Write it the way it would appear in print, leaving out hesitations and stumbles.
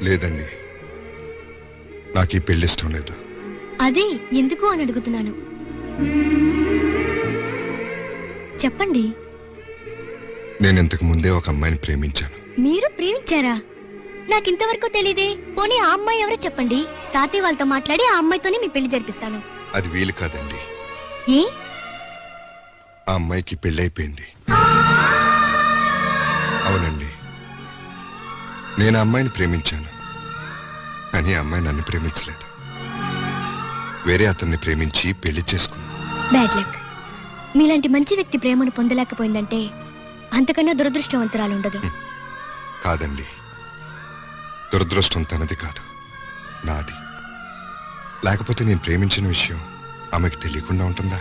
లేదండి, నాకు ఈ పెళ్లి ఇష్టం లేదు. అదే ఎందుకు అని అడుగుతున్నాను. చెప్పండి. నేను ఇంతకు ముందే ఒక అమ్మాయిని ప్రేమించాను. మీరు ప్రేమించారా? నాకింతవరకు తెలీదే. పోనీ ఆ అమ్మాయి ఎవరో చెప్పండి. తాతయ్య వాళ్ళతో మాట్లాడి ఆ అమ్మాయితోనే మీ పెళ్లి జరిపిస్తాను. అది వీలు కాదండి. ఏ? ఆ అమ్మాయికి పెళ్ళైపోయింది. అవునండి, నేను ఆ అమ్మాయిని ప్రేమించాను, కానీ ఆ అమ్మాయి నన్ను ప్రేమించలేదు. వేరే అతన్ని ప్రేమించి పెళ్లి చేసుకుంది. Bad luck. మీలాంటి మంచి వ్యక్తి ప్రేమను పొందలేకపోయిందంటే అంతకన్నా దురదృష్టవంతురాలు ఉండదు. కాదండి, దురదృష్టం తనది కాదు, నాది. లేకపోతే నేను ప్రేమించిన విషయం ఆమెకి తెలియకుండా ఉంటుందా?